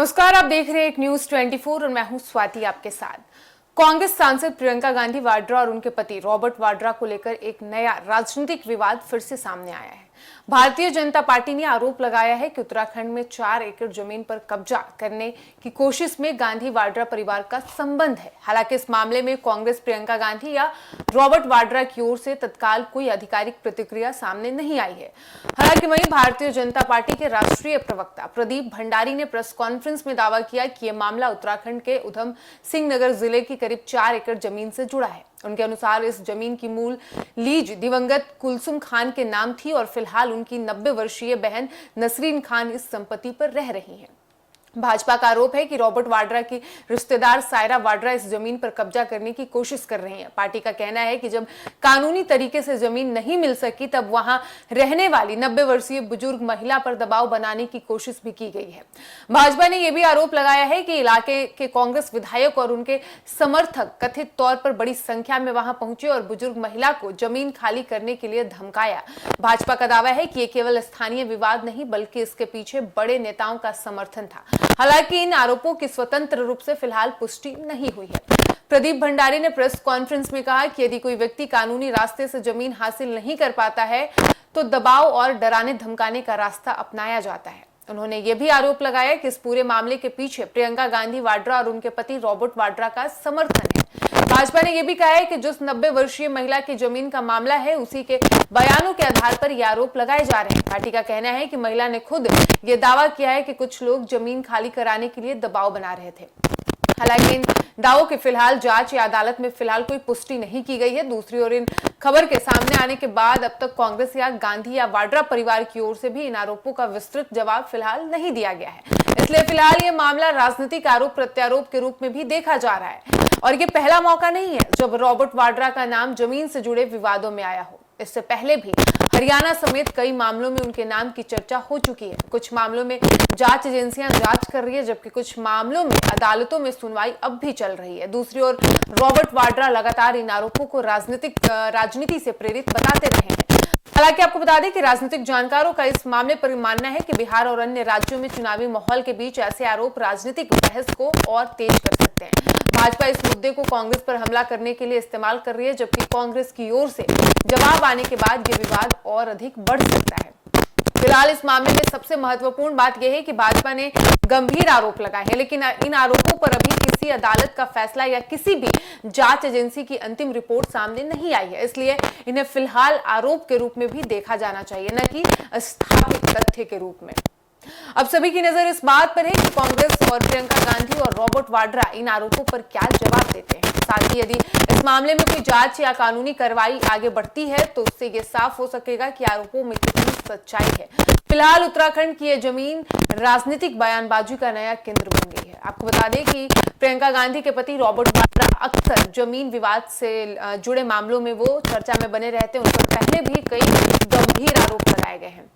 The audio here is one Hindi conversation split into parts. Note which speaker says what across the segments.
Speaker 1: नमस्कार, आप देख रहे हैं एक न्यूज 24 और मैं हूं स्वाति आपके साथ। कांग्रेस सांसद प्रियंका गांधी वाड्रा और उनके पति रॉबर्ट वाड्रा को लेकर एक नया राजनीतिक विवाद फिर से सामने आया है। भारतीय जनता पार्टी ने आरोप लगाया है कि उत्तराखंड में 4 एकड़ जमीन पर कब्जा करने की कोशिश में गांधी वाड्रा परिवार का संबंध है। हालांकि इस मामले में कांग्रेस प्रियंका गांधी या रॉबर्ट वाड्रा की ओर से तत्काल कोई आधिकारिक प्रतिक्रिया सामने नहीं आई है। हालांकि वहीं भारतीय जनता पार्टी के राष्ट्रीय प्रवक्ता प्रदीप भंडारी ने प्रेस कॉन्फ्रेंस में दावा किया कि यह मामला उत्तराखंड के उधम सिंह नगर जिले की करीब 4 एकड़ जमीन से जुड़ा है। उनके अनुसार इस जमीन की मूल लीज दिवंगत कुलसुम खान के नाम थी और फिलहाल उनकी 90 वर्षीय बहन नसरीन खान इस संपत्ति पर रह रही हैं। भाजपा का आरोप है कि रॉबर्ट वाड्रा की रिश्तेदार सायरा वाड्रा इस जमीन पर कब्जा करने की कोशिश कर रही हैं। पार्टी का कहना है कि जब कानूनी तरीके से जमीन नहीं मिल सकी तब वहां रहने वाली 90 वर्षीय बुजुर्ग महिला पर दबाव बनाने की कोशिश भी की गई है। भाजपा ने यह भी आरोप लगाया है कि इलाके के कांग्रेस विधायक और उनके समर्थक कथित तौर पर बड़ी संख्या में वहां पहुंचे और बुजुर्ग महिला को जमीन खाली करने के लिए धमकाया। भाजपा का दावा है कि यह केवल स्थानीय विवाद नहीं बल्कि इसके पीछे बड़े नेताओं का समर्थन था। हालांकि इन आरोपों की स्वतंत्र रूप से फिलहाल पुष्टि नहीं हुई है। प्रदीप भंडारी ने प्रेस कॉन्फ्रेंस में कहा कि यदि कोई व्यक्ति कानूनी रास्ते से जमीन हासिल नहीं कर पाता है तो दबाव और डराने धमकाने का रास्ता अपनाया जाता है। उन्होंने यह भी आरोप लगाया कि इस पूरे मामले के पीछे प्रियंका गांधी वाड्रा और उनके पति रॉबर्ट वाड्रा का समर्थन है। भाजपा ने यह भी कहा है कि जिस 90 वर्षीय महिला की जमीन का मामला है उसी के बयानों के आधार पर यह आरोप लगाए जा रहे हैं। पार्टी का कहना है कि महिला ने खुद यह दावा किया है कि कुछ लोग जमीन खाली कराने के लिए दबाव बना रहे थे। हालांकि इन दावों की फिलहाल जांच या अदालत में फिलहाल कोई पुष्टि नहीं की गई है। दूसरी ओर इन खबर के सामने आने के बाद अब तक कांग्रेस या गांधी या वाड्रा परिवार की ओर से भी इन आरोपों का विस्तृत जवाब फिलहाल नहीं दिया गया है। इसलिए फिलहाल ये मामला राजनीतिक आरोप प्रत्यारोप के रूप में भी देखा जा रहा है और ये पहला मौका नहीं है जब रॉबर्ट वाड्रा का नाम जमीन से जुड़े विवादों में आया हो। इससे पहले भी हरियाणा समेत कई मामलों में उनके नाम की चर्चा हो चुकी है। कुछ मामलों में जांच एजेंसियां जांच कर रही है जबकि कुछ मामलों में अदालतों में सुनवाई अब भी चल रही है। दूसरी ओर रॉबर्ट वाड्रा लगातार इन आरोपों को राजनीति से प्रेरित बताते रहे हैं। हालांकि आपको बता दें कि राजनीतिक जानकारों का इस मामले पर मानना है कि बिहार और अन्य राज्यों में चुनावी माहौल के बीच ऐसे आरोप राजनीतिक बहस को और तेज कर सकते हैं। भाजपा इस मुद्दे को कांग्रेस पर हमला करने के लिए इस्तेमाल कर रही है जबकि कांग्रेस की ओर से जवाब आने के बाद ये विवाद और अधिक बढ़ सकता है। फिलहाल इस मामले में सबसे महत्वपूर्ण बात यह है कि भाजपा ने गंभीर आरोप लगाए हैं, लेकिन इन आरोपों पर अभी किसी अदालत का फैसला या किसी भी जांच एजेंसी की अंतिम रिपोर्ट सामने नहीं आई है। इसलिए इन्हें फिलहाल आरोप के रूप में भी देखा जाना चाहिए, न कि स्थापित तथ्य के रूप में। अब सभी की नजर इस बात पर है कि कांग्रेस और प्रियंका गांधी और रॉबर्ट वाड्रा इन आरोपों पर क्या जवाब देते हैं। साथ ही यदि इस मामले में कोई जांच या कानूनी कार्रवाई आगे बढ़ती है तो उससे ये साफ हो सकेगा कि आरोपों में कितनी सच्चाई है। फिलहाल उत्तराखंड की यह जमीन राजनीतिक बयानबाजी का नया केंद्र बन गई है। आपको बता दें कि प्रियंका गांधी के पति रॉबर्ट वाड्रा अक्सर जमीन विवाद से जुड़े मामलों में वो चर्चा में बने रहते हैं। उन पर पहले भी कई गंभीर आरोप लगाए गए हैं।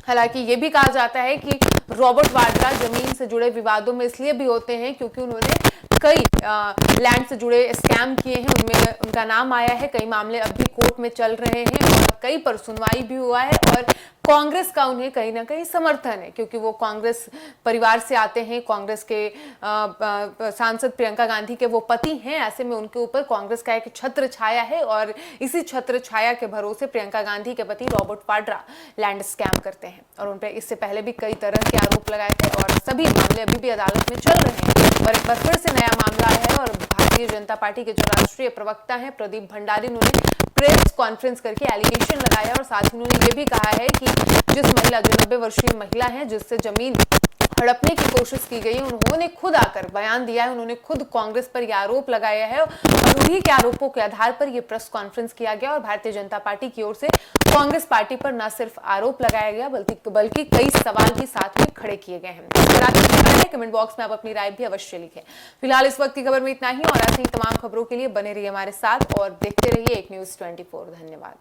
Speaker 1: हालांकि ये भी कहा जाता है कि रॉबर्ट वाड्रा जमीन से जुड़े विवादों में इसलिए भी होते हैं क्योंकि उन्होंने कई लैंड से जुड़े स्कैम किए हैं, उनमें उनका नाम आया है। कई मामले अब भी कोर्ट में चल रहे हैं और कई पर सुनवाई भी हुआ है और कांग्रेस का उन्हें कहीं ना कहीं समर्थन है क्योंकि वो कांग्रेस परिवार से आते हैं। कांग्रेस के सांसद प्रियंका गांधी के वो पति हैं। ऐसे में उनके ऊपर कांग्रेस का एक छत्र छाया है और इसी छत्र छाया के भरोसे प्रियंका गांधी के पति रॉबर्ट वाड्रा लैंड स्कैम करते हैं और उन पर इससे पहले भी कई तरह के आरोप लगाए थे और सभी मामले अभी भी अदालत में चल रहे हैं। और एक बार फिर से नया मामला है और भारतीय जनता पार्टी के जो राष्ट्रीय प्रवक्ता हैं प्रदीप भंडारी ने प्रेस कॉन्फ्रेंस करके एलिगेशन लगाया और साथ ही उन्होंने ये भी कहा है कि जिस महिला जो 90 वर्षीय महिला है जिससे जमीन हड़पने की कोशिश की गई, उन्होंने खुद आकर बयान दिया है। उन्होंने खुद कांग्रेस पर यह आरोप लगाया है और उन्हीं के आरोपों के आधार पर यह प्रेस कॉन्फ्रेंस किया गया और भारतीय जनता पार्टी की ओर से कांग्रेस पार्टी पर न सिर्फ आरोप लगाया गया बल्कि कई सवाल भी साथ में खड़े किए गए हैं। अगर आपको पता है कमेंट बॉक्स में आप अपनी राय भी अवश्य लिखें। फिलहाल इस वक्त की खबर में इतना ही और ऐसी ही तमाम खबरों के लिए बने रहिए हमारे साथ और देखते रहिए एक न्यूज 24। धन्यवाद।